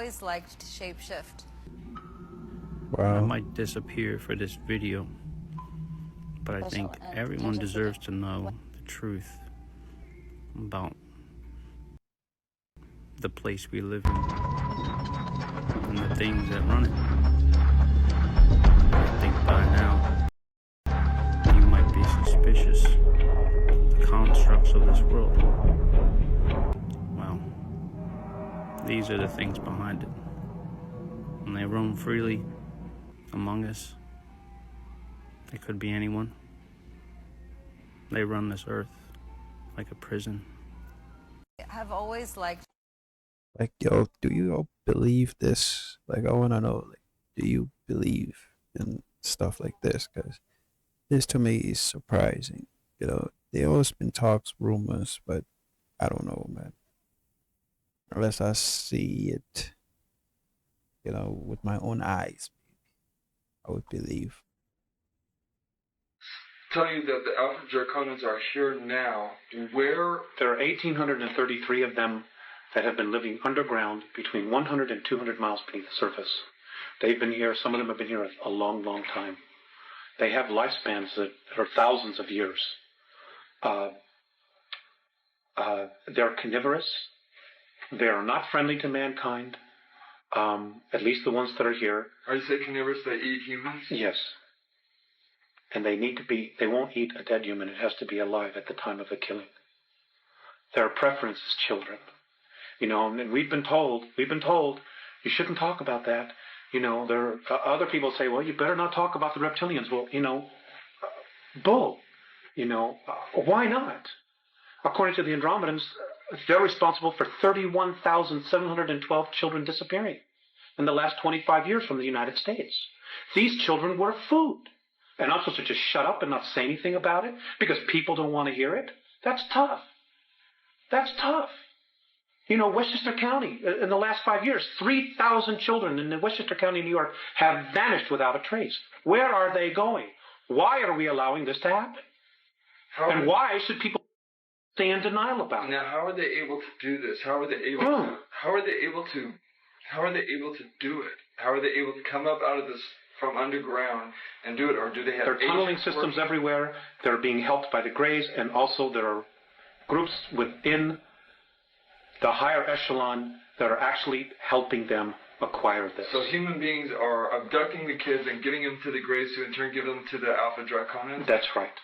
always liked to shapeshift. Wow. I might disappear for this video, but I think everyone deserves to know the truth about the place we live in and the things that run it. I think by now you might be suspicious of the constructs of this world. Well, these are the things behind it, and they roam freely among us. It could be anyone. They run this earth like a prison. I have always liked. Like, yo, do you all believe this? Like, I want to know, like, do you believe in stuff like this? Because this to me is surprising. You know, there always been talks, rumors, but I don't know, man. Unless I see it, you know, with my own eyes, I would believe. Tell you that the Alpha Draconans are here now. Where? There are 1,833 of them that have been living underground between 100 and 200 miles beneath the surface. They've been here, some of them have been here a long, long time. They have lifespans that are thousands of years. They're carnivorous. They are not friendly to mankind, at least the ones that are here. Are you saying carnivorous, they eat humans? Yes. And they won't eat a dead human. It has to be alive at the time of the killing. Their preference is children. You know, and we've been told, you shouldn't talk about that. You know, there are other people say, well, you better not talk about the reptilians. Well, you know, bull. You know, why not? According to the Andromedans, they're responsible for 31,712 children disappearing in the last 25 years from the United States. These children were food. And I'm supposed to just shut up and not say anything about it because people don't want to hear it? That's tough. That's tough. You know, Westchester County, in the last 5 years, 3,000 children in Westchester County, New York, have vanished without a trace. Where are they going? Why are we allowing this to happen? And why should people stay in denial about it? Now, how are they able to do this? How are they able to do it? How are they able to come up out of this from underground and do it, or do they have? There are tunneling systems everywhere. They're being helped by the Greys, and also there are groups within the higher echelon that are actually helping them acquire this. So human beings are abducting the kids and getting them to the Greys, who in turn give them to the Alpha Draconans? That's right.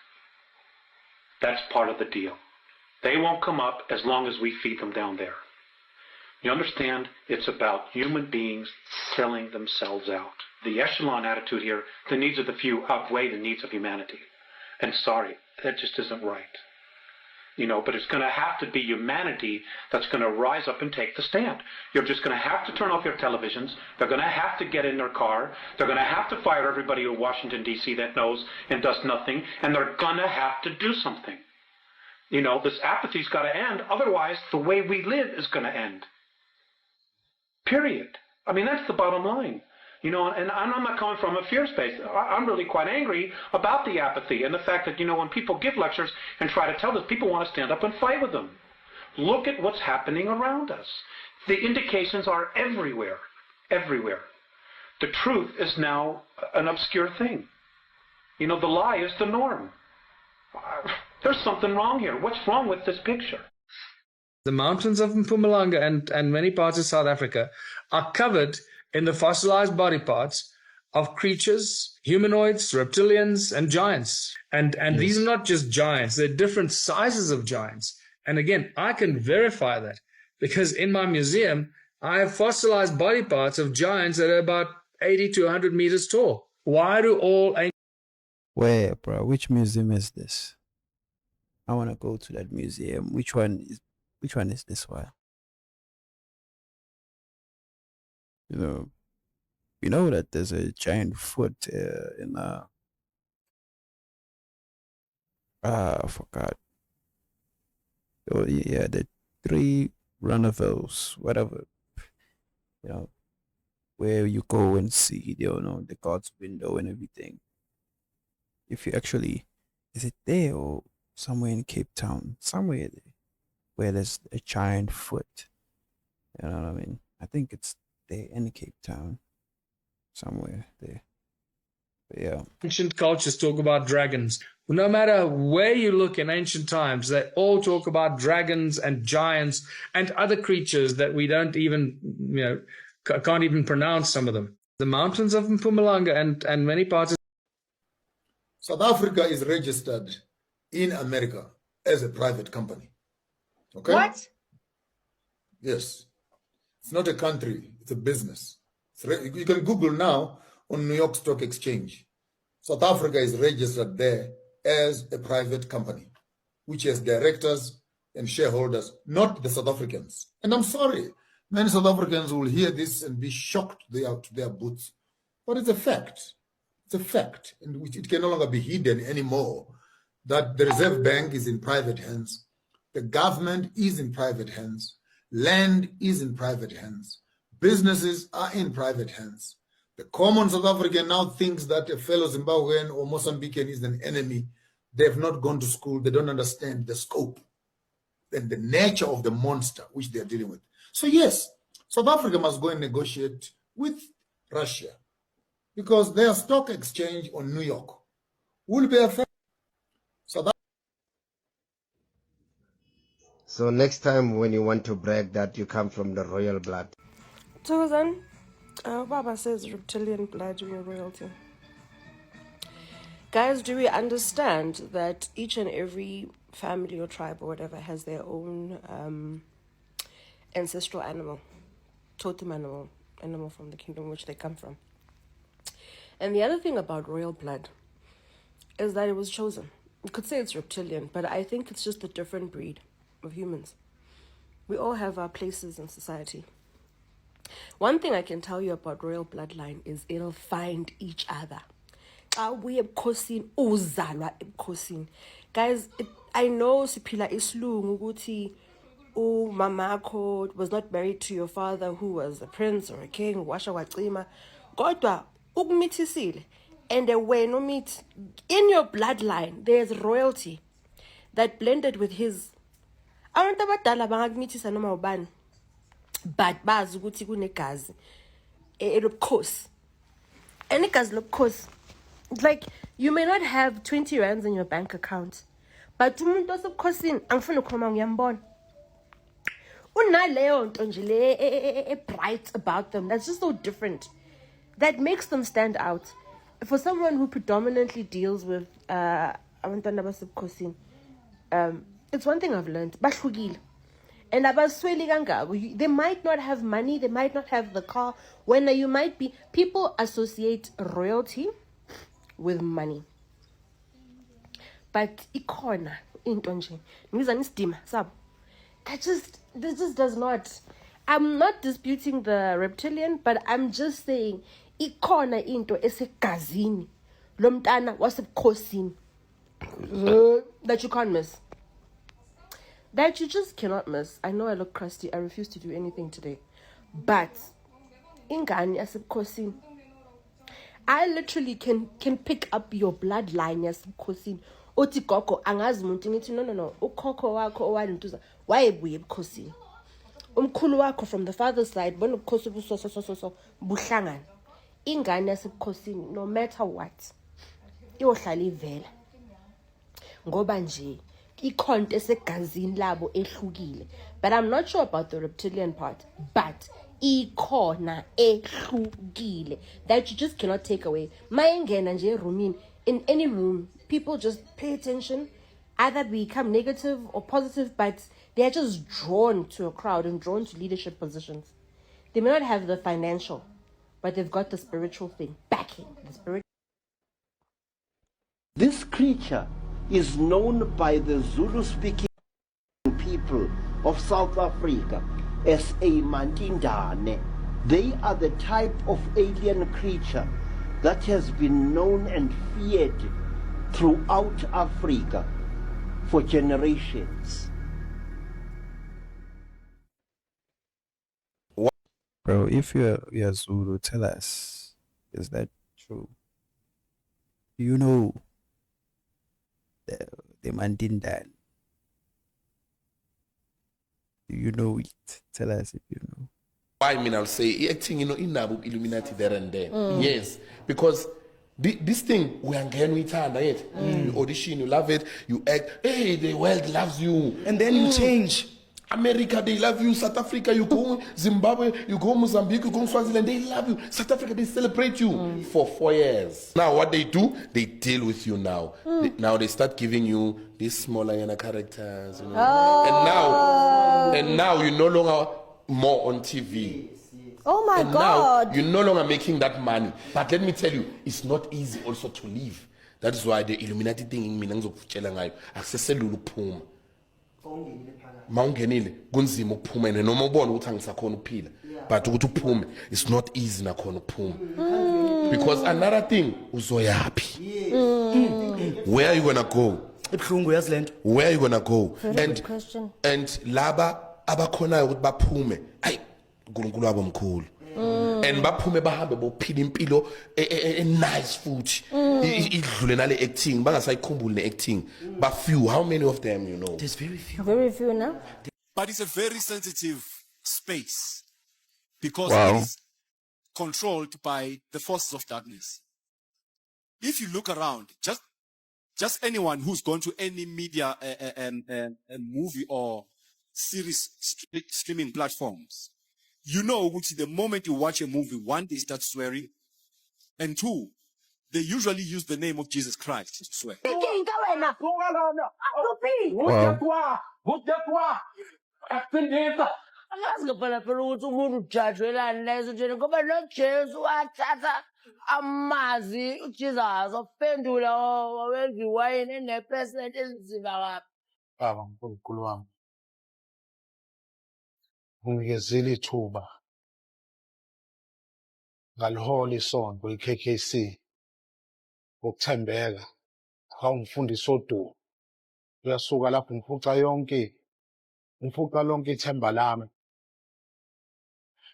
That's part of the deal. They won't come up as long as we feed them down there. You understand? It's about human beings selling themselves out. The echelon attitude here, the needs of the few outweigh the needs of humanity. And sorry, that just isn't right. You know, but it's going to have to be humanity that's going to rise up and take the stand. You're just going to have to turn off your televisions. They're going to have to get in their car. They're going to have to fire everybody in Washington, D.C. that knows and does nothing. And they're going to have to do something. You know, this apathy's got to end. Otherwise, the way we live is going to end. Period. I mean, that's the bottom line. You know, and I'm not coming from a fear space. I'm really quite angry about the apathy and the fact that, you know, when people give lectures and try to tell us, people want to stand up and fight with them. Look at what's happening around us. The indications are everywhere. Everywhere. The truth is now an obscure thing. You know, the lie is the norm. There's something wrong here. What's wrong with this picture? The mountains of Mpumalanga and many parts of South Africa are covered in the fossilized body parts of creatures, humanoids, reptilians, and giants. And yes, these are not just giants. They're different sizes of giants. And again, I can verify that because in my museum, I have fossilized body parts of giants that are about 80 to 100 meters tall. Why do all... Where, bro? Which museum is this? I want to go to that museum. Which one is this one? You know that there's a giant foot in I forgot. Oh yeah, the 3 Runnavels, whatever. You know, where you go and see, you know, the God's window and everything. If you actually, is it there or somewhere in Cape Town, somewhere there, where there's a giant foot? You know what I mean? I think it's they're in Cape Town, somewhere there. But yeah. Ancient cultures talk about dragons. No matter where you look in ancient times, they all talk about dragons and giants and other creatures that we don't even, can't even pronounce some of them. The mountains of Mpumalanga and many parts of South Africa is registered in America as a private company. Okay? What? Yes. It's not a country, it's a business. You can Google now on New York Stock Exchange. South Africa is registered there as a private company, which has directors and shareholders, not the South Africans. And I'm sorry, many South Africans will hear this and be shocked to their boots. But it's a fact. It's a fact, and which it can no longer be hidden anymore, that the Reserve Bank is in private hands, the government is in private hands, land is in private hands, businesses are in private hands. The common South African now thinks that a fellow Zimbabwean or Mozambican is an enemy. They have not gone to school. They don't understand the scope and the nature of the monster which they are dealing with. So yes, South Africa must go and negotiate with Russia because their stock exchange on New York will be affected. So next time when you want to brag that you come from the royal blood. Susan, Baba says reptilian blood in your royalty. Guys, do we understand that each and every family or tribe or whatever has their own ancestral animal, totem animal from the kingdom which they come from? And the other thing about royal blood is that it was chosen. You could say it's reptilian, but I think it's just a different breed of humans. We all have our places in society. One thing I can tell you about royal bloodline is it'll find each other. Guys, I know siphila isilungu ukuthi umamakho was not married to your father who was a prince or a king, washa wacima. Kodwa ukumithisile, and when you meet in your bloodline, there's royalty that blended with his. Abantu abadala bangakumithisa noma ubani, but bazi ukuthi kunegazi elobukhosi. And igazi lobukhosi, like you may not have 20 rands in your bank account, but umuntu osebukhosini angifuni ukukhuluma ngiyambona. Unaleyo nto nje le bright about them. That's just so different. That makes them stand out. For someone who predominantly deals with abantwana basebukhosini, it's one thing I've learned. Bahlukile. And abasweli kangako. They might not have money, they might not have the car. When you might be, people associate royalty with money. But ikhona into nje. Ngiza nisidima sabo. This just does not. I'm not disputing the reptilian, but I'm just saying ikhona into esegazini lomntana wasebukhosini that you can't miss. That you just cannot miss. I know I look crusty. I refuse to do anything today. But ingane yasebukhosini, I literally can pick up your bloodline yasebukhosini. Othi gogo angazi umuntu ngithi no. Ukhokho wakho owalintuza wayebuye ebukhosini. Umkhulu wakho from the father's side bona ubukhosi buso buhlangana. Ingane yasebukhosini no matter what iyohlala ivela. Ngoba nje ikhonto esegazini labo ehlukile. But I'm not sure about the reptilian part. But ikhona ehlukile that you just cannot take away. Mayengena nje roomini, in any room, people just pay attention. Either become negative or positive, but they are just drawn to a crowd and drawn to leadership positions. They may not have the financial, but they've got the spiritual thing backing. The spirit. This creature is known by the Zulu-speaking people of South Africa as a Mantindane. They are the type of alien creature that has been known and feared throughout Africa for generations. Bro, if you're Zulu, tell us, is that true? Do you know the Mandindan? Do you know it? Tell us if you know. why I mean I'll say acting, in Nabu Illuminati there and there. Yes, because this thing we are getting with it. You audition, you love it, you act. Hey, the world loves you, and then you change. America, they love you. South Africa, you go Zimbabwe, you go Mozambique, you go Swaziland, they love you. South Africa, they celebrate you for 4 years. Now, what they do, they deal with you now. Now they start giving you these smaller characters, And now you're no longer more on TV. Oh my God! Now you're no longer making that money. But let me tell you, it's not easy also to live. That is why the Illuminati thing in mina ngizokutshela ngayo akuseselula ukuphuma. Mawungenile kunzima ukuphuma and noma ubone ukuthi angisakhona ukuphila but ukuthi uphume it's not easy nakhona ukuphuma because another thing uzoyapi where are you gonna go ebhlungu yazi lento where are you gonna go Good question. and laba abakhonayo ukuthi baphume ayi uNkulunkulu wabo mkhulu and baphume bahambe bophila impilo nice futhi idlule nale acting bangasayikhumbuli ne acting ba few how many of them there's very few now, but it's a very sensitive space because Wow. it is controlled by the forces of darkness. If you look around, just anyone who's gone to any media movie or series streaming platforms, which the moment you watch a movie, one, they start swearing, and two, they usually use the name of Jesus Christ to swear. Angazi phela ukuthi umuntu ujajwelani lezo nje ngoba noJesu wathatha amazi uJesus ophendula wenza iwayini enephesenti elinzima kabi. Baba uNkulunkulu wami. Ungikezile ithuba ngalihola isonto iKKC ukuthembeka awumfundisi odumo uyasuka lapho ngifuca lonke ithemba lami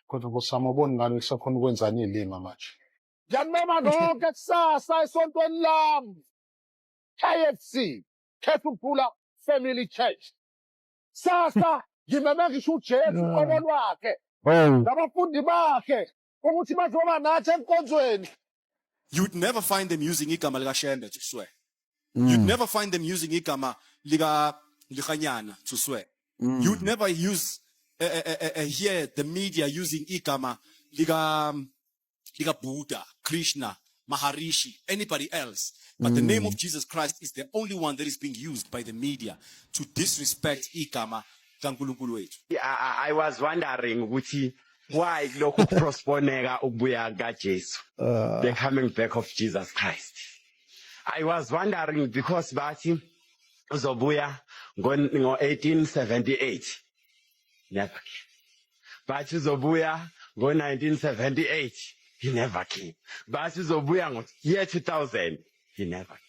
kodwa kusama uboni ngalo ngisakhona ukwenzani ilima manje ngiyanoma lonke kusasa esontweni lami KFC Khefuphula Family Church sasa ngimeme ngisho uJesu uqobo lwakhe nabafundi bakhe ukuthi bazoba nathi enkonzweni. You'd never find them using igama likashembe to swear. You'd never find them using igama likanyana to swear. You'd never use hear the media using igama lika Buddha, Krishna, Maharishi, anybody else. But the name of Jesus Christ is the only one that is being used by the media to disrespect igama kaNkulunkulu wethu. I was wondering ukuthi why lokhu prosponeka ukubuya kaJesu, the coming back of Jesus Christ. I was wondering because bathi uzobuya ngo-1878 never came. Bathi uzobuya ngo-1978 he never came. Bathi uzobuya ngo-year 2000 he never came.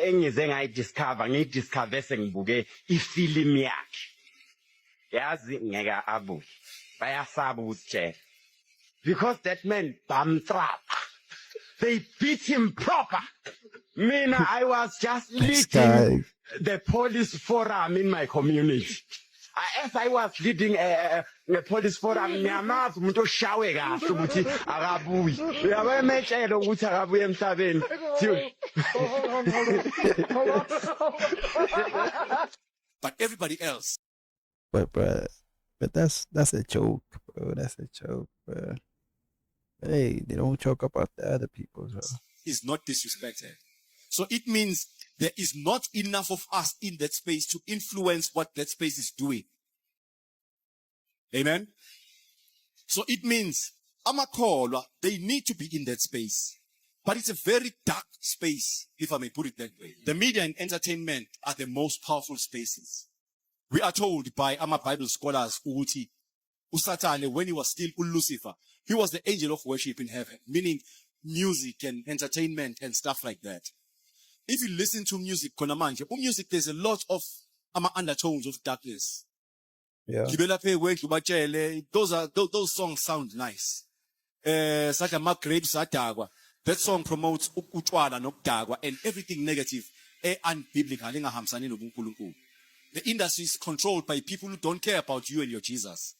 Engize ngiyidiscover sengibuke ifilimu yakhe. Yazi ngeke abuye bayasaba ukutshela because that man bamtrap, they beat him proper. Mina I was just leading the police forum in my community. As I was leading a police forum, ngiyamazi umuntu oshawe kahle ukuthi akabuyi uyabemtshela ukuthi akabuye emhlabeni. But everybody else. But that's a joke, bro. That's a joke, bro. Hey, they don't joke about the other people, bro. Is not disrespected. So it means there is not enough of us in that space to influence what that space is doing. Amen? So it means amakholwa, they need to be in that space. But it's a very dark space, if I may put it that way. The media and entertainment are the most powerful spaces. We are told by Bible scholars ukuthi uSatane, when he was still Lucifer, he was the angel of worship in heaven, meaning music and entertainment and stuff like that. If you listen to music, music, there's a lot of undertones of darkness. Yeah. Those songs sound nice. That song promotes utshwala nokudakwa and everything negative, unbiblical. The industry is controlled by people who don't care about you and your Jesus.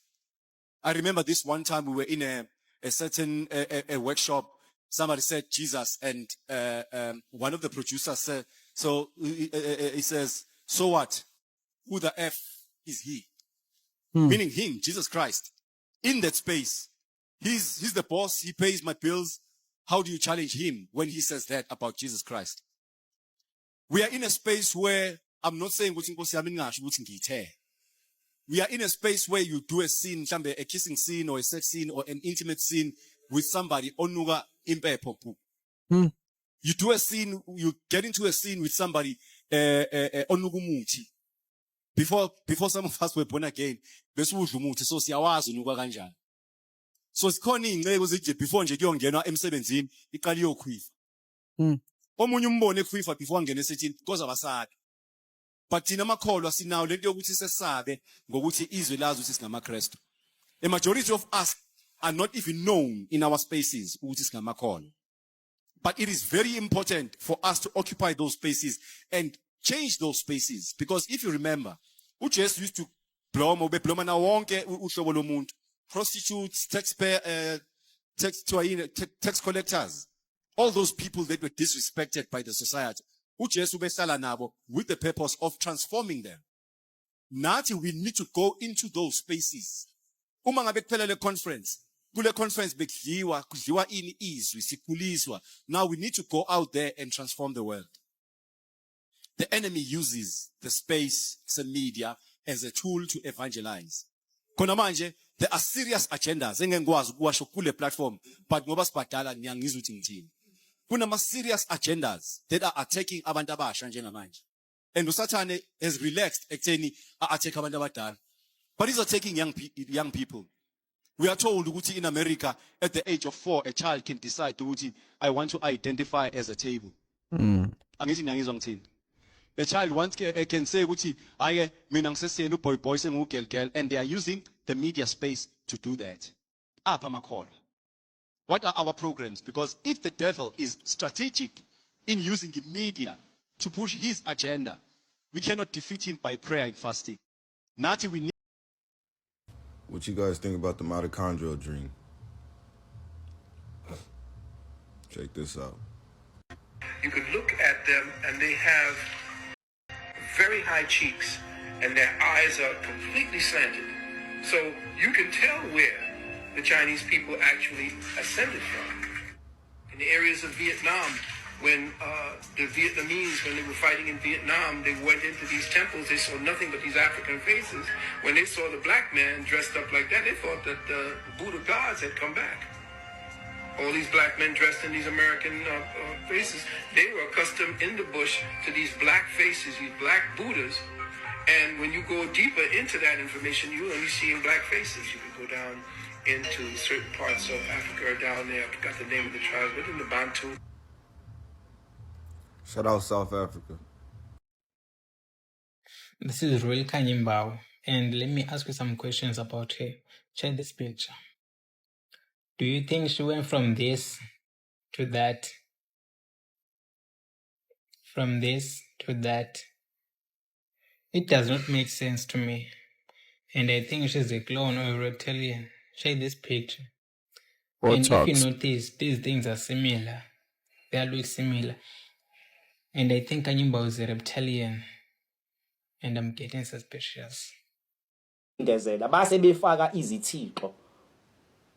I remember this one time we were in a certain a workshop. Somebody said Jesus, and one of the producers said, so he says, so what? Who the F is he? Meaning him, Jesus Christ. In that space, he's the boss. He pays my bills. How do you challenge him when he says that about Jesus Christ? We are in a space where I'm not saying we are in a space where you do a scene, a kissing scene or a sex scene or an intimate scene with somebody. You do a scene, you get into a scene with somebody. Before some of us were born again, so siyawazi unuka kanjani. So sikhona ingcebo ezithi before nje kuyongenwa emsebenzini iqala iyokhwifa. Omunye umbone ekhwifa before angene esethini because abasadi. But thina amakholwa sinawo lento yokuthi sesabe ngokuthi izwe lazi ukuthi singamaKristu. A majority of us are not even known in our spaces ukuthi singamakholwa. But it is very important for us to occupy those spaces and change those spaces, because if you remember, uJesu used to bloma na wonke uhlobo lomuntu, prostitutes, tax collectors, all those people that were disrespected by the society. uJesu behlala nabo with the purpose of transforming them. Nathi we need to go into those spaces. Uma ngabe kuphela le conference, kule conference bekudliwa ini izwi sikhuliswa. Now we need to go out there and transform the world. The enemy uses the space, the media, as a tool to evangelize. Khona manje, there are serious agendas. Engengikwazi ukuwasho kule platform, but ngoba sibadala ngiyangizwa ukuthi ngithini. Kunama serious agendas that are attacking abantu abasha njengamanje. And uSathane has relaxed ekutheni attack abantu abadala. But he's attacking young people. We are told ukuthi in America, at the age of 4, a child can decide ukuthi I want to identify as a table. Angithi ngiyangizwa ngithini. A child can say ukuthi aye mina ngisesiyena boy sengugirl, and they are using the media space to do that. Apha makholwa. What are our programs? Because if the devil is strategic in using the media to push his agenda, we cannot defeat him by prayer and fasting. Nathi we need. What you guys think about the mitochondrial dream? Check this out. You could look at them and they have very high cheeks and their eyes are completely slanted. So you can tell where the Chinese people actually ascended from. In the areas of Vietnam, when the Vietnamese, when they were fighting in Vietnam, they went into these temples, they saw nothing but these African faces. When they saw the black man dressed up like that, they thought that the Buddha gods had come back. All these black men dressed in these American faces, they were accustomed in the bush to these black faces, these black Buddhas. And when you go deeper into that information, you only see in black faces. You can go down into certain parts of Africa or down there. I forgot the name of the tribes, but in the Bantu. Shout out South Africa. This is real Kanye Mbao, and let me ask you some questions about her. Check this picture. Do you think she went from this to that? From this to that? It does not make sense to me. And I think she's a clone or a reptilian. Check this picture. And if you notice, these things are similar. They all look similar. And I think Kanye Mbao is a reptilian. And I'm getting suspicious. Ndezela base befaka izithixo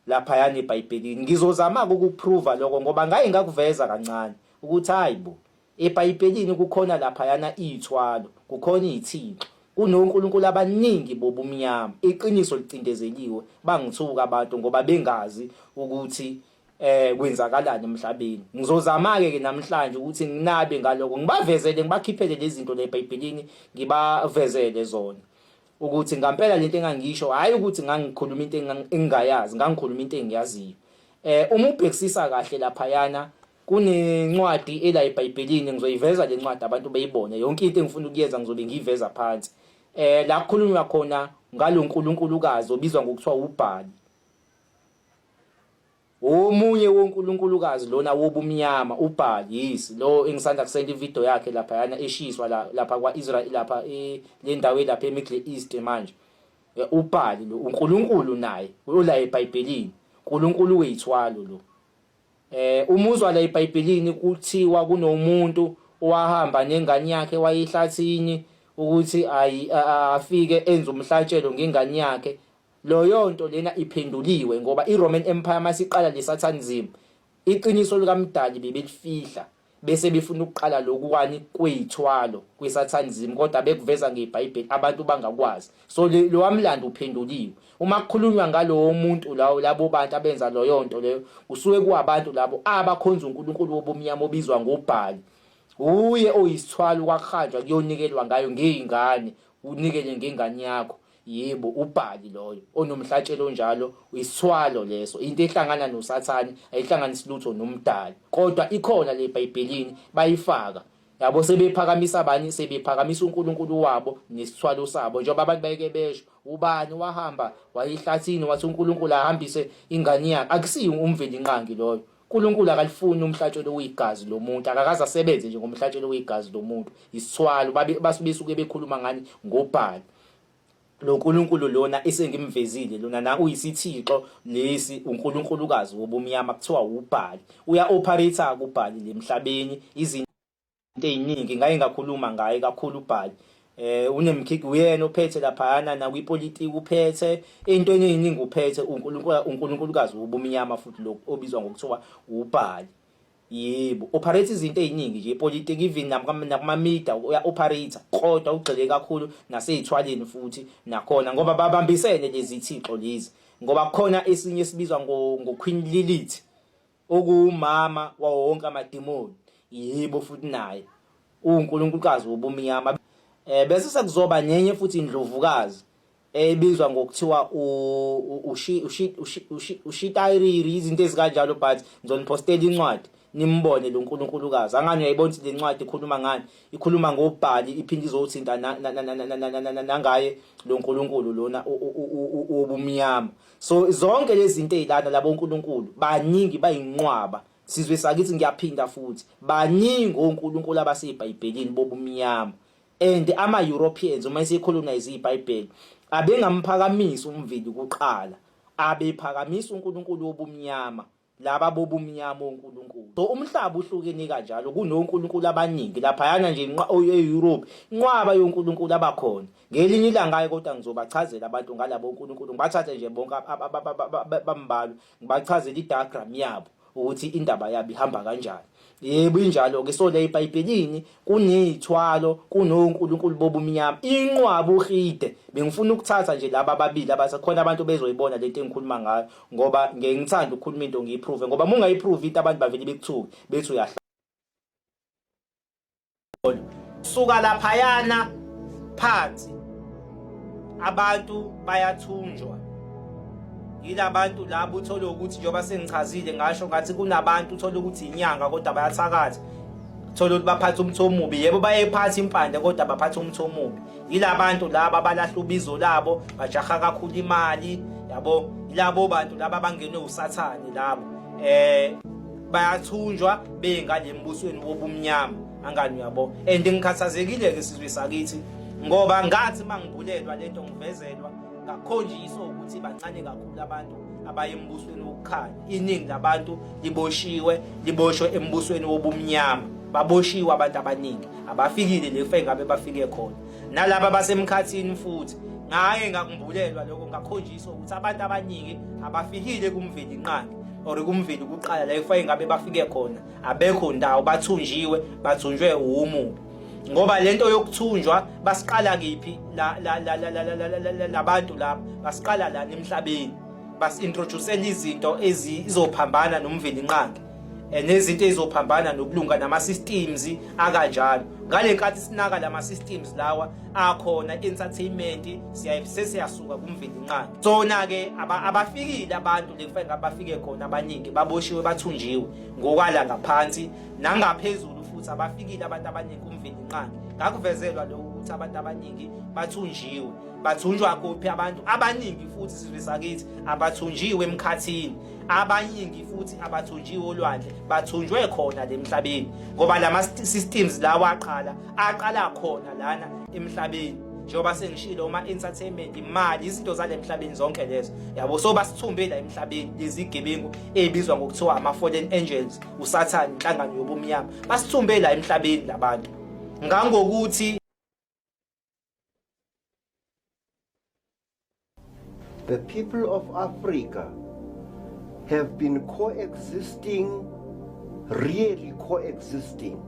laphayana eBhayibhelini. Ngizozama ukuprova lokho ngoba ngaye ngakuveza kancane ukuthi hayibo eBhayibhelini kukhona laphayana izithwalo, kukhona izithixo, kunonkulunkulu abaningi bobumnyama. Iqiniso licindezeliwe bangithuka abantu ngoba bengazi ukuthi kwenzakalani emhlabeni. Ngizozama ke namhlanje ukuthi nginabe ngaloko ngibavezele ngibakhiphele lezi zinto leBhayibhelini ngibavezele zona. Ukuthi ngampela lento engangisho hayi ukuthi ngangikhuluma into engingayazi, ngangikhuluma into engiyaziyo. Uma ubhekisisa kahle laphayana kunencwadi ela eBhayibhelini, ngizoyiveza le ncwadi abantu beyibone. Yonke into engifuna ukuyenza ngizobe ngiyiveza phansi. La kukhulunywa khona ngalonkulunkulukazi obizwa ngokuthiwa uBhali. Omunye wonkulunkulukazi lona wobumnyama uBhali, yes, lo engisanda kusenda ivideo yakhe laphayana eshiswa lapha kwaIsrael lapha le ndawo lapha eMiddle East manje. ubhali lo uNkulunkulu naye ola eBhayibhelini uNkulunkulu weyithwalo lo umuzwa la eBhayibhelini kuthiwa kunomuntu owahamba nengane yakhe wayihlathini ukuthi afike enze umhlatshelo ngengane yakhe loyo nto lena iphenduliwe ngoba iRoman Empire masiqala leSatanism iqiniso likaMdali bebelifihla bese befuna ukuqala lokuwani kweyithwalo kweSatanism kodwa bekuveza ngeBhayibheli abantu bangakwazi so lo wamlando uphenduliwe uma kukhulunywa ngalowo muntu lawo labo bantu abenza loyo nto leyo kusuke kuabantu labo abakhonza uNkulunkulu wobumnyama obizwa ngobhali uye oyisithwalo kwakhanja kuyonikelwa ngayo ngezingane unikele ngengane yakho yebo ubhali loyo onomhlatshelo njalo isithwalo leso into ehlangana noSathane ayihlanganisi lutho nomdali kodwa ikhona le eBhayibhelini bayifaka yabo sebephakamisa abanye sebephakamisa uNkulunkulu wabo nesithwalo sabo njengoba abantu bayeke besho ubani wahamba wayihlathini wathi uNkulunkulu ahambise ingane yakhe akusiyo umveli nqangi loyo uNkulunkulu akalifuni umhlatshelo wegazi lomuntu akakaze asebenze njengomhlatshelo wegazi lomuntu isithwalo basuke bekhuluma ngani ngobhali lo uNkulunkulu lona esengimvezile lona na uyisithixo lesi uNkulunkulukazi wobumnyama kuthiwa ubhali uya operate kubhali lemhlabeni izinto eziningi ngaye ngakhuluma ngaye kakhulu ubhali unemkhiki uyena ophethe laphayana na kwipolitiki uphethe into eziningi uphethe uNkulunkulukazi wobumnyama futhi lo obizwa ngokuthiwa ubhali yebo operate izinto eziningi nje ipolitiki even nakumamida uya operate kodwa ugxile kakhulu nasezithwaleni futhi nakhona ngoba babambisene lezi thixo lezi ngoba khona esinye sibizwa ngoQueen Lilith okumama wawo wonke amademoni yebo futhi naye uNkulunkulukazi wobumnyama bese sekuzoba nenye futhi indlovukazi ebizwa ngokuthiwa ushitayiriri izinto ezikanjalo but ngizonipostela incwadi nimbone lo uNkulunkulukazi angani uyayibona le ncwadi ikhuluma ngani ikhuluma ngobhali iphinde izothinta nangaye lo uNkulunkulu lona obumnyama so zonke lezi zinto ezilana labo uNkulunkulu baningi bayinqwaba sizwe sakithi ngiyaphinda futhi baningi oNkulunkulu abaseBhayibhelini bobumnyama and ama-Europeans uma esicolonize iBhayibheli abengamphakamisa umveli kuqala abephakamisa uNkulunkulu wobumnyama laba bobumnyama oNkulunkulu so umhlaba uhlukene kanjalo kunoNkulunkulu abaningi laphayana nje eEurope inqwaba yoNkulunkulu abakhona ngelinye ilanga kodwa ngizobachazela abantu ngalabo uNkulunkulu ngibathathe nje bonke bambalo ngibachazela idiagram yabo ukuthi indaba yabo ihamba kanjani yebo injalo ke so le eBhayibhelini kunezithwalo kunoNkulunkulu bobumnyama inqwaba uhide bengifuna ukuthatha nje laba ababili abasekhona abantu bezoyibona lento engikhuluma ngayo ngoba ngengithanda ukukhuluma into ngiyiprove ngoba mungayiprove into abantu bavele bekuthuke bethi uyahla suka laphayana phansi abantu bayathunjwa yilabantu labo uthola ukuthi njoba sengichazile ngasho ngathi kunabantu uthola ukuthi inyanga kodwa bayathakatha uthola ukuthi baphatha umthomubi yebo bayephatha impande kodwa baphatha umthomubi yilabantu laba abalahla ubizo labo bajaha kakhulu imali yabo yilabo bantu laba abangenwe uSathane labo bayathunjwa bengale mbusweni wobumnyama angani uyabo and ngikhathazekile ke sizwe sakithi ngoba ngathi mangibulelwa lento ngivezelwa ngakhonjiswa ukuthi bancane kakhulu abantu abaye embusweni wokukhanya iningi labantu liboshwe embusweni wobumnyama baboshiwe abantu abaningi abafikile lefe ngabe bafike khona nalabo basemkhathini futhi ngaye ngakumbulelwa lokho ngakhonjiswa ukuthi abantu abaningi abafikile kumveli inqangi or kumveli kuqala la efe ngabe bafike khona abekho ndawo bathunjwe umubi ngoba lento yokuthunjwa basiqala kephi labantu laba basiqala la emhlabeni basintroduce izinto ezizophambana nomveli inqangi nezinto ezizophambana nokulunga nama systems akanjalo ngale nkathi sinaka lama systems lawa akhona entertainment siyasuka kumveli inqangi sona ke abafikile abantu lefanele abafike khona abaningi baboshiwe bathunjiwe ngokwala ngaphansi nangaphezulu futhi abafikile abantu abaningi kumveli inqangi ngakuvezelwa lokho ukuthi abantu abaningi bathunjiwe bathunjwa kuphi abantu abaningi futhi sizwe sakithi abathunjiwe emkhathini abaningi futhi abathunjiwe olwandle bathunjwe khona lemhlabeni ngoba lama systems lawa aqala khona lana emhlabeni njengoba sengishilo uma-entertainment, imali, izinto zale emhlabeni zonke lezo, yabo. So basithumbe la emhlabeni lezi igebengu ey'bizwa ngokuthiwa ama-fallen angels, usathane, inhlangano yobumnyama, basithumbe la emhlabeni labantu ngangokuthi the people of Africa have been coexisting, really coexisting,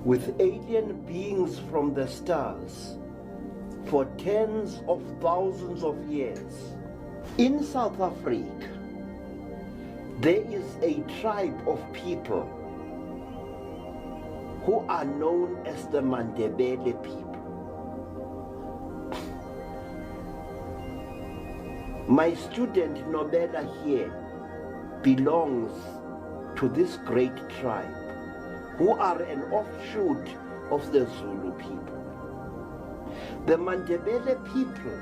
with alien beings from the stars for tens of thousands of years. In South Africa, there is a tribe of people who are known as the Mandebele people. My student Nobela here belongs to this great tribe, who are an offshoot of the Zulu people. The Mandebele people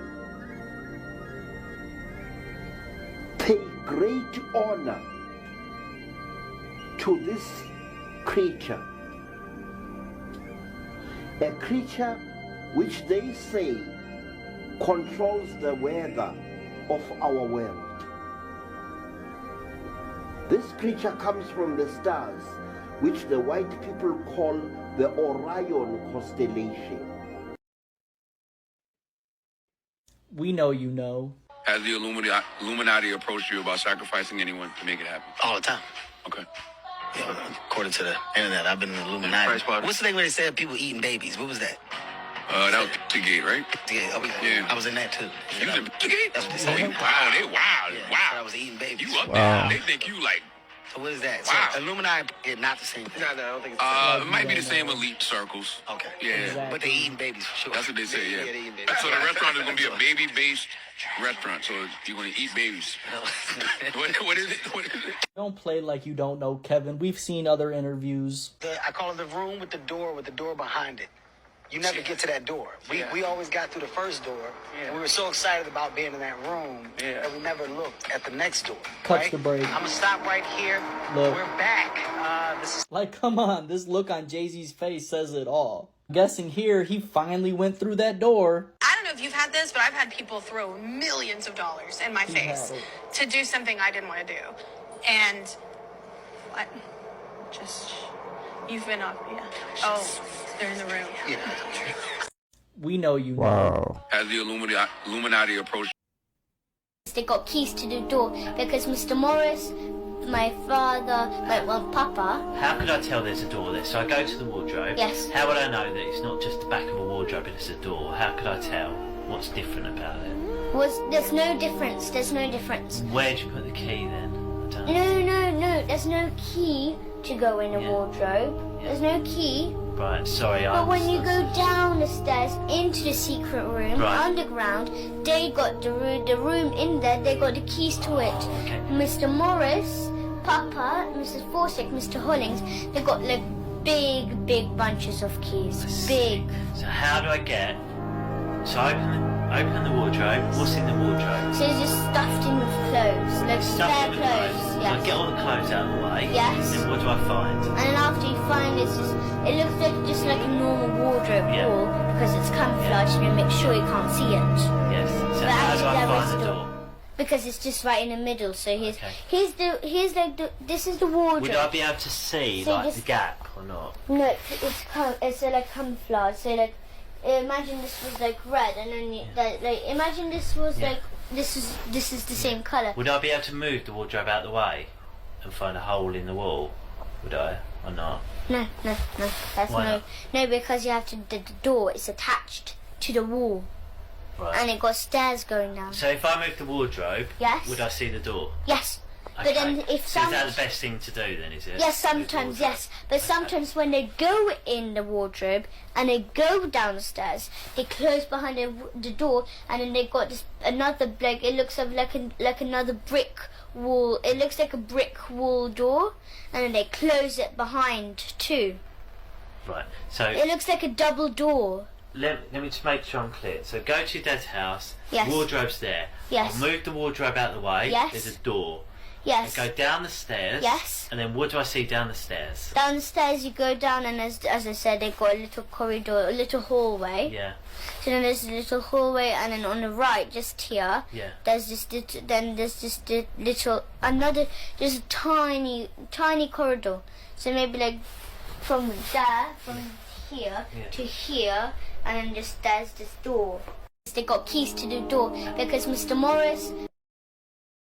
pay great honor to this creature, a creature which they say controls the weather of our world. This creature comes from the stars, which the white people call the Orion constellation. We know you know. Has the Illuminati approached you about sacrificing anyone to make it happen? All the time. Okay. Yeah, according to the internet, I've been in the Illuminati. What's the thing where they said people eating babies? What was that? That was Pizzagate, right? Yeah, okay. Yeah. I was in that too. You was in Pizzagate? That's what they said. Wow, they wild. Yeah, Wow. I was eating babies. You up Wow. there. They think you like... So what is that? Wow. So Illuminati is not the same thing. No, I don't think it's It might be the same elite circles. Okay. Yeah. But they eating babies for sure. That's what they say, yeah. they eating babies. So the restaurant is going to be a baby-based restaurant. So you're going to eat babies. What is it? What is it? Don't play like you don't know, Kevin. We've seen other interviews. I call it the room with the door behind it. You never get to that door. We always got through the first door, and we were so excited about being in that room that we never looked at the next door. Cuts right? the break. I'm gonna stop right here. Look. We're back. Like, come on, this look on Jay-Z's face says it all. Guessing here, he finally went through that door. I don't know if you've had this, but I've had people throw millions of dollars in my face to do something I didn't want to do. And what? Just, you've been up, yeah. Oh, they're in the room. Yeah. We know you know. Wow. Has the Illuminati approached... They got keys to the door because Mr. Morris, my father, Papa. How could I tell there's a door there? So I go to the wardrobe. Yes. How would I know that it's not just the back of a wardrobe and it's a door? How could I tell? What's different about it? There's no difference. There's no difference. Where'd you put the key then? I don't know. No. There's no key to go in a wardrobe. There's no key. Right, sorry. But when you go down the stairs into the secret room, underground, they got the room in there, they got the keys to it. Okay. Mr. Morris, Papa, Mrs. Forsyth, Mr. Hollings, they got like big bunches of keys. Big. So how do I get... So I open the wardrobe. What's in the wardrobe? So it's just stuffed in with clothes, like spare clothes. So Yes. I get all the clothes out of the way. Yes. Then what do I find? And then after you find it looks like just like a normal wardrobe wall because it's camouflaged and you make sure you can't see it. Yes. So But how do I actually there find is the a door? Because it's just right in the middle. So this is the wardrobe. Would I be able to see So like this- the gap or not? No, it's like camouflage. So like, imagine this was like red, and then imagine this was like this is the same color. Would I be able to move the wardrobe out of the way and find a hole in the wall? Would I or not? No. That's Why not? no, because you have to. The door is attached to the wall, Right. and it got stairs going down. So if I move the wardrobe, Yes. would I see the door? Yes, Okay. but then if so is some. that the best thing to do then, is it? Yes, sometimes, yes. But sometimes when they go in the wardrobe and they go down the stairs, they close behind the door, and then they got this another like it looks like another brick wall. It looks like a brick wall door, and then they close it behind too. Right. So It looks like a double door. let me just make sure I'm clear. So go to your dad's house. Yes. Wardrobe's there. Yes. I'll move the wardrobe out of the way. Yes. There's a door. Yes. I go down the stairs. Yes. And then what do I see down the stairs? Down the stairs you go down, and as I said, they got a little corridor, a little hallway. Yeah. So then there's a little hallway, and then on the right, just here, there's just just a tiny corridor. So maybe like from here to here, and then just there's this door. They got keys to the door because Mr. Morris.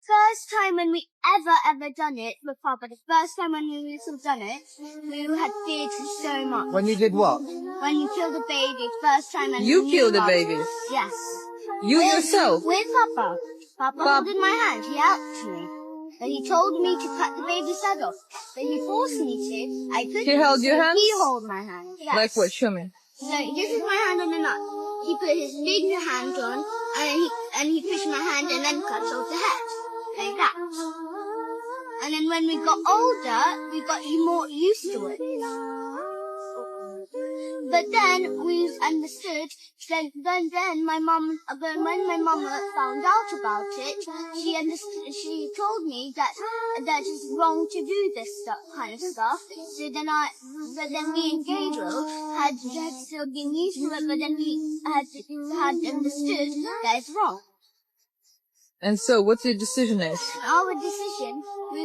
First time when we ever done it with Papa, the first time when we done it, we had feared so much. When you did what? When you killed the baby, first time. And You killed the babies? Yes. You yourself? With Papa. Papa holding my hand, he helped me. But he told me to cut the baby's head off. But he forced me to. I couldn't. He held your hand? He held my hand. Yes. Like what? Show me. So this is my hand on the nut. He put his big hand on, and he pushed my hand and then cut off the head. Like that. And then when we got older, we got more used to it. But then we understood. Then when my mum found out about it, she understood. She told me that it's wrong to do this kind of stuff. So then me and Gabriel had still been used to it, but then we had understood that it's wrong. And so, what's your decision is? Our decision, we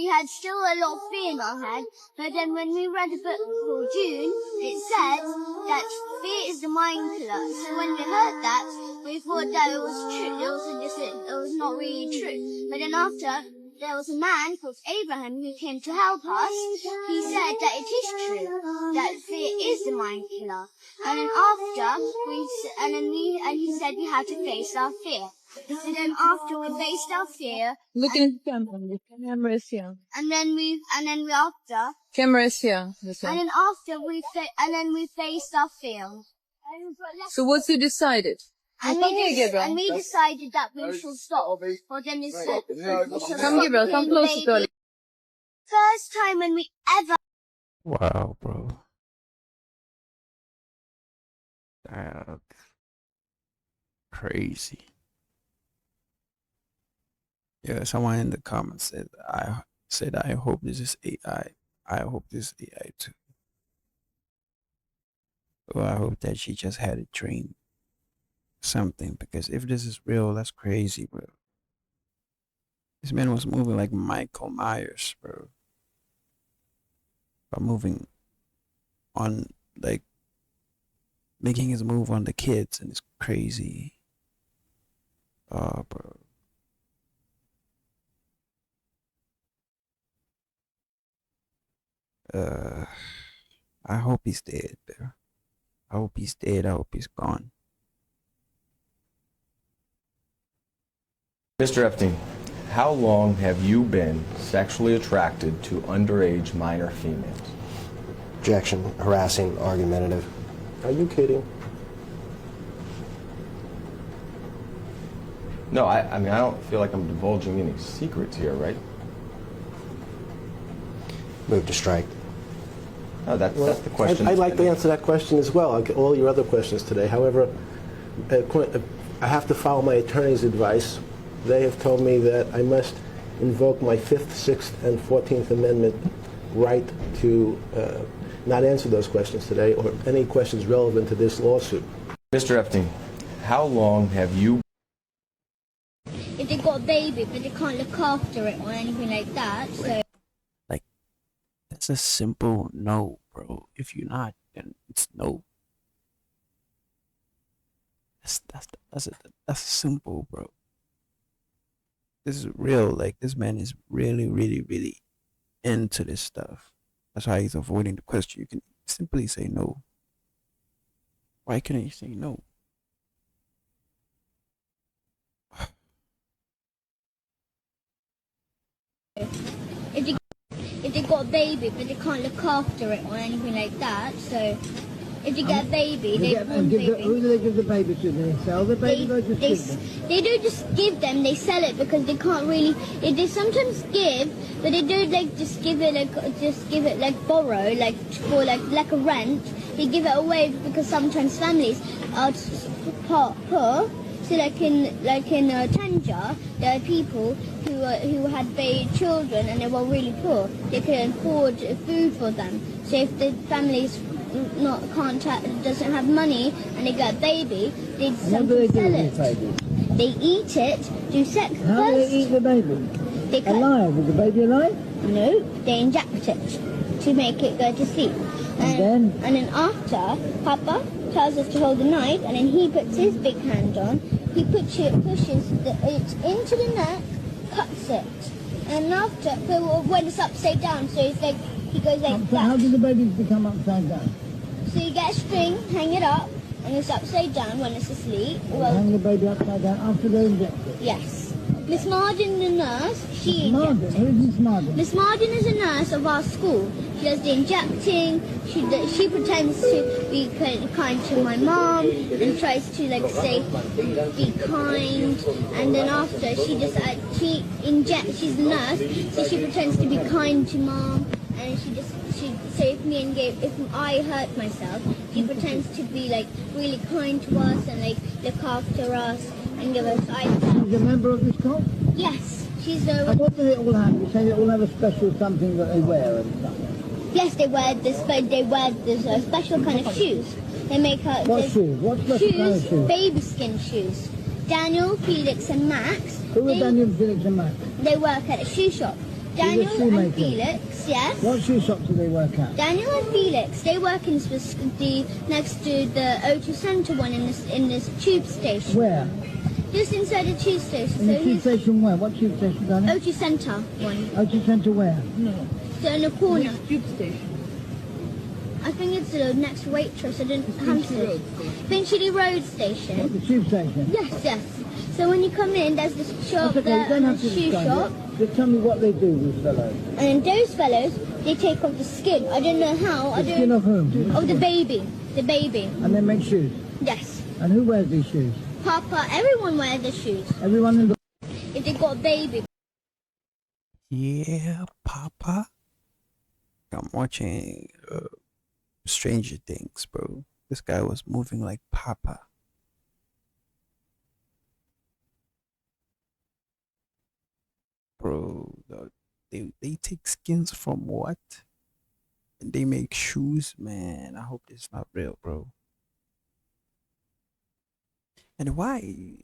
had still a lot of fear in our head, but then when we read the book for June, it said that fear is the mind killer. So when we heard that, we thought that it was true. It was not really true. But then after, there was a man called Abraham who came to help us. He said that it is true, that fear is the mind killer. And then he said we had to face our fear. So then after we faced our fear, Look in the camera. The camera is here. and then we after, Camera is here. This and one. then after we faced our fear. So what's you decided? And Come here, Gabriel. we decided that we should stop. Or then it said, Come, Gabriel. Come closer to it. First time when we ever. Wow, bro. That's crazy. Yeah, someone in the comments said I hope this is AI. I hope this is AI too. Well, I hope that she just had it trained something, because if this is real, that's crazy, bro. This man was moving like Michael Myers, bro. By moving on, like making his move on the kids, and it's crazy. Oh, bro. I hope he's dead, bro. I hope he's dead. I hope he's gone. Mr. Epstein, how long have you been sexually attracted to underage minor females? Objection, harassing, argumentative. Are you kidding? No, I mean, I don't feel like I'm divulging any secrets here, right? Move to strike. No, that's the question. I'd like to answer that question as well, like all your other questions today. However, I have to follow my attorney's advice. They have told me that I must invoke my 5th, 6th, and 14th Amendment right to not answer those questions today, or any questions relevant to this lawsuit. Mr. Epstein, how long have you... If they got a baby, but they can't look after it or anything like that, so... That's a simple no, bro. If you're not, then it's no. That's simple, bro. This is real. Like, this man is really, really, really into this stuff. That's why he's avoiding the question. You can simply say no. Why can't you say no? If they got a baby, but they can't look after it or anything like that, so if they get a baby, they want a baby. Who do they give the baby to? Do they sell the baby or just give them? They don't just give them, they sell it because they can't really. They sometimes give, but they don't like just give it like borrow, like for like a rent. They give it away because sometimes families are poor, So like in Tanja, there are people who had children and they were really poor. They couldn't afford food for them. So if the family's doesn't have money and they got a baby, they sell it. They eat it, do sex. How do they eat the baby? Alive? Is the baby alive? No, they inject it to make it go to sleep. And then after, Papa tells us to hold the knife, and then he puts his big hand on. He pushes it into the neck, cuts it, and after, when it's upside down, so it's like he goes like that. How do the babies become upside down? So you get a string, hang it up, and it's upside down when it's asleep. Hang the baby upside down after they inject it? Yes. Miss Martin, the nurse, she injects. Who is Miss Martin? Miss Martin is a nurse of our school. She does the injecting. She pretends to be kind to my mom and tries to say be kind. And then after she injects. She's a nurse, so she pretends to be kind to mom. And so if I hurt myself, she pretends to be really kind to us and look after us and give us eye. She's a member of this cult? Yes, she's a. And what do they all have? You say they all have a special something that they wear and stuff. Yes, they wear this special kind of shoes. They make her. What shoes? What special kind of shoes? Baby skin shoes. Daniel, Felix, and Max. Who are Daniel, Felix, and Max? They work at a shoe shop. Daniel and Felix, yes. What shoe shop do they work at? Daniel and Felix, they work in next to the O2 Centre one in this tube station. Where? Just inside the tube station. In the tube station where? What tube station, Daniel? O2 Centre one. O2 Centre where? No. So in the corner. Which tube station? I think it's the next Waitress. I didn't have to. Finchley Road station. What, the tube station? Yes. So when you come in, there's this shop there, and the shoe shop. Just tell me what they do, these fellows. And those fellows, they take off the skin. I don't know how. The skin of whom? Of the baby. The baby. And they make shoes? Yes. And who wears these shoes? Papa. Everyone wears the shoes. Everyone in the... If they got a baby. Yeah, Papa. I'm watching Stranger Things, bro. This guy was moving like Papa. Bro, they take skins from what? And they make shoes? Man, I hope this is not real, bro. And why,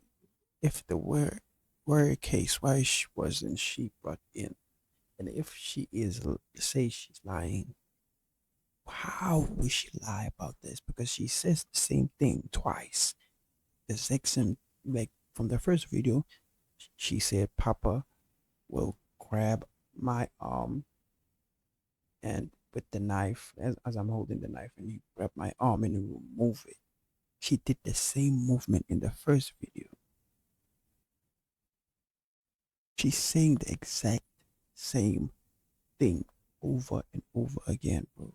if the were a case, why wasn't she brought in? And if she is, say she's lying, how would she lie about this? Because she says the same thing twice. The second, from the first video, she said, Papa will grab my arm and with the knife, as I'm holding the knife, and he grab my arm and he will move it. She did the same movement in the first video. She's saying the exact same thing over and over again, bro.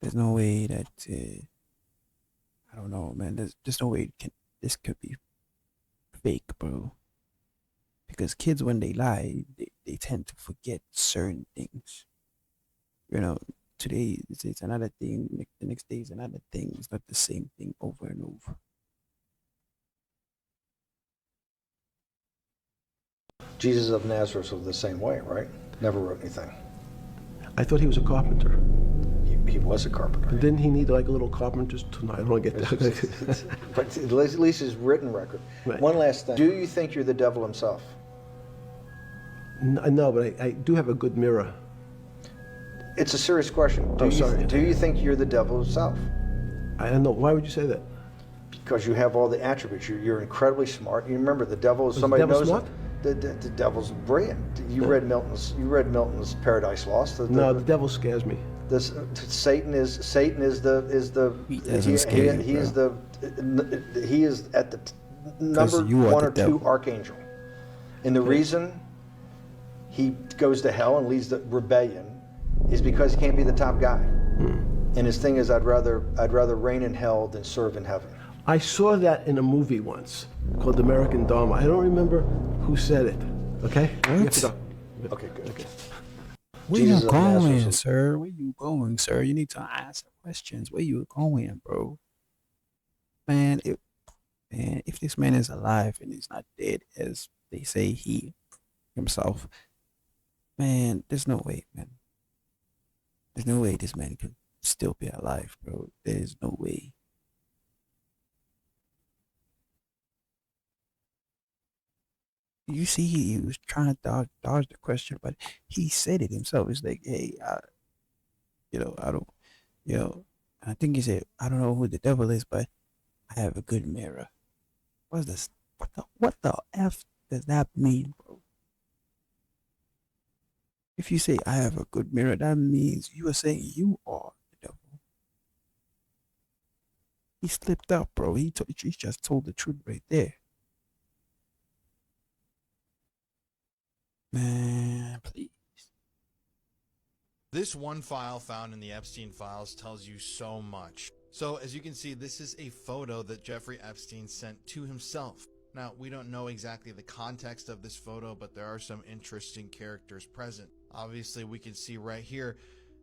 There's no way that I don't know, man. There's no way this could be fake, bro. Because kids, when they lie, they tend to forget certain things. You know, today it's another thing, the next day is another thing. It's not the same thing over and over. Jesus of Nazareth was the same way, right? Never wrote anything. I thought he was a carpenter. He was a carpenter. Didn't he need like a little carpenter's tonight? I don't want to get that. But at least his written record. Right. One last thing. Do you think you're the devil himself? No, but I do have a good mirror. It's a serious question. Sorry. Do you think you're the devil himself? I don't know. Why would you say that? Because you have all the attributes. You're incredibly smart. You remember the devil is somebody knows. Smart? The devil's brilliant. You read Milton's Paradise Lost. No, the devil scares me. Satan is the he is at the number 1 or 2 archangel, and the reason he goes to hell and leads the rebellion is because he can't be the top guy. And his thing is, I'd rather reign in hell than serve in heaven. I saw that in a movie once called American Dharma. I don't remember who said it. Okay? What? Okay, good. Okay. Where you going, sir? Where you going, sir? You need to ask questions. Where you going, bro? Man, And if this man is alive and he's not dead, as they say he himself, man, there's no way, man. There's no way this man can still be alive, bro. There's no way. You see, he was trying to dodge the question, but he said it himself. It's like, hey, I don't, I think he said, I don't know who the devil is, but I have a good mirror. What's this? What the F does that mean, bro? If you say I have a good mirror, that means you are saying you are the devil. He slipped up, bro. He just told the truth right there. Man, please. This one file found in the Epstein files tells you so much. So as you can see, this is a photo that Jeffrey Epstein sent to himself. Now, we don't know exactly the context of this photo, but there are some interesting characters present. Obviously, we can see right here,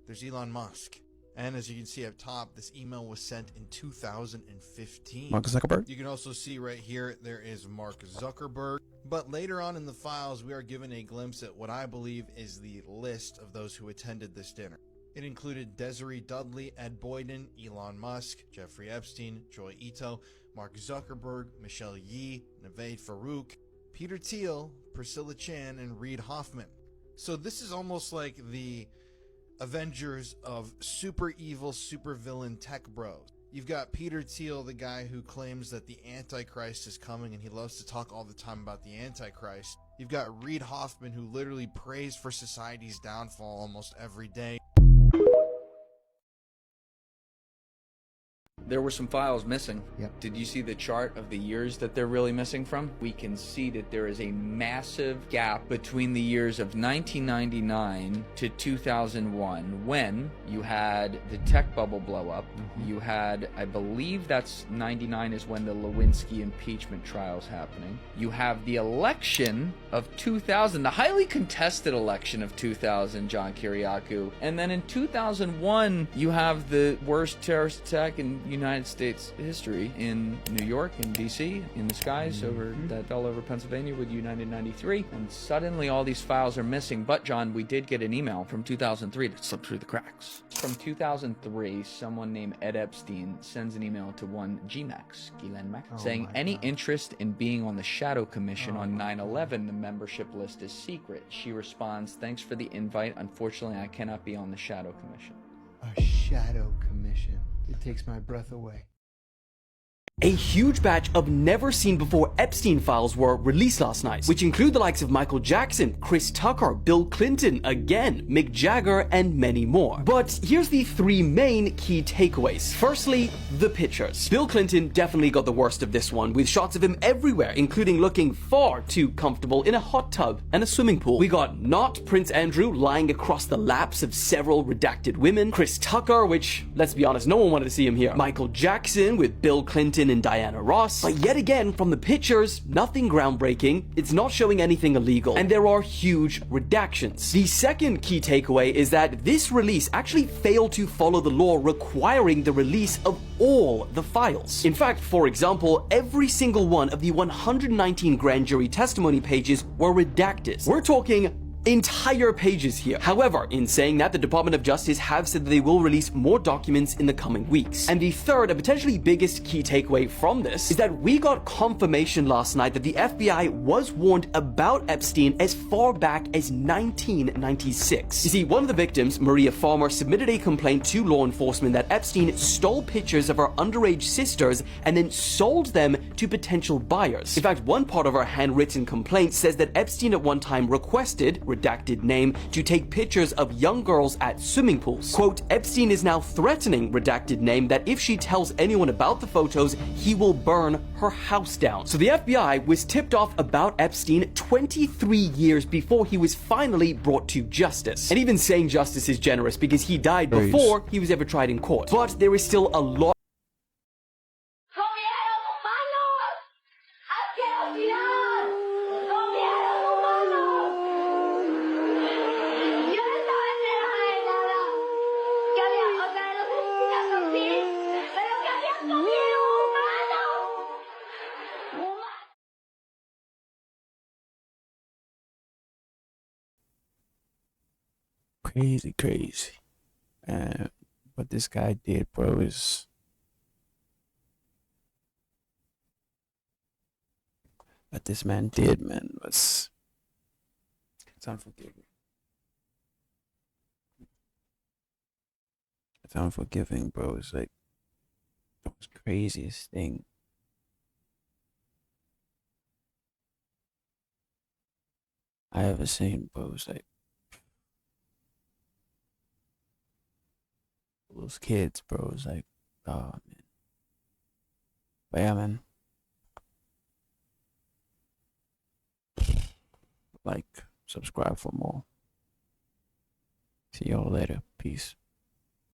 there's Elon Musk. And as you can see up top, this email was sent in 2015. Mark Zuckerberg? You can also see right here, there is Mark Zuckerberg. But later on in the files, we are given a glimpse at what I believe is the list of those who attended this dinner. It included Desiree Dudley, Ed Boyden, Elon Musk, Jeffrey Epstein, Joy Ito, Mark Zuckerberg, Michelle Yee, Naved Farouk, Peter Thiel, Priscilla Chan, and Reid Hoffman. So this is almost like the Avengers of super evil, super villain tech bros. You've got Peter Thiel, the guy who claims that the Antichrist is coming, and he loves to talk all the time about the Antichrist. You've got Reid Hoffman, who literally prays for society's downfall almost every day. There were some files missing. Yep. Did you see the chart of the years that they're really missing from? We can see that there is a massive gap between the years of 1999 to 2001, when you had the tech bubble blow up. You had, I believe that's 99 is when the Lewinsky impeachment trial's happening. You have the election of 2000, the highly contested election of 2000, John Kiriakou. And then in 2001, you have the worst terrorist attack in United States history in New York, in DC, in the skies that fell over Pennsylvania with U-993, and suddenly all these files are missing. But John, we did get an email from 2003 that slipped through the cracks. From 2003, someone named Ed Epstein sends an email to one GMAX, Ghislaine Mack, saying any interest in being on the Shadow Commission on 9/11, the membership list is secret. She responds, thanks for the invite. Unfortunately, I cannot be on the Shadow Commission. A shadow commission. It takes my breath away. A huge batch of never-seen-before Epstein files were released last night, which include the likes of Michael Jackson, Chris Tucker, Bill Clinton, again, Mick Jagger, and many more. But here's the three main key takeaways. Firstly, the pictures. Bill Clinton definitely got the worst of this one, with shots of him everywhere, including looking far too comfortable in a hot tub and a swimming pool. We got not Prince Andrew lying across the laps of several redacted women, Chris Tucker, which, let's be honest, no one wanted to see him here, Michael Jackson with Bill Clinton and Diana Ross. But yet again, from the pictures, nothing groundbreaking, it's not showing anything illegal, and there are huge redactions. The second key takeaway is that this release actually failed to follow the law requiring the release of all the files. In fact, for example, every single one of the 119 grand jury testimony pages were redacted. We're talking entire pages here. However, in saying that, the Department of Justice have said that they will release more documents in the coming weeks. And the third and potentially biggest key takeaway from this is that we got confirmation last night that the FBI was warned about Epstein as far back as 1996. You see, one of the victims, Maria Farmer, submitted a complaint to law enforcement that Epstein stole pictures of her underage sisters and then sold them to potential buyers. In fact, one part of her handwritten complaint says that Epstein at one time requested, redacted name, to take pictures of young girls at swimming pools. Quote, Epstein is now threatening, redacted name, that if she tells anyone about the photos, he will burn her house down. So the FBI was tipped off about Epstein 23 years before he was finally brought to justice. And even saying justice is generous because he died before he was ever tried in court. But there is still a lot crazy. And what this guy did, bro, is what this man did, man, was it's unforgiving. It's unforgiving, bro. It's like the most craziest thing. I ever seen, bro. It's like those kids, bro. It's like, oh man. But yeah, man. Like, subscribe for more. See y'all later. Peace.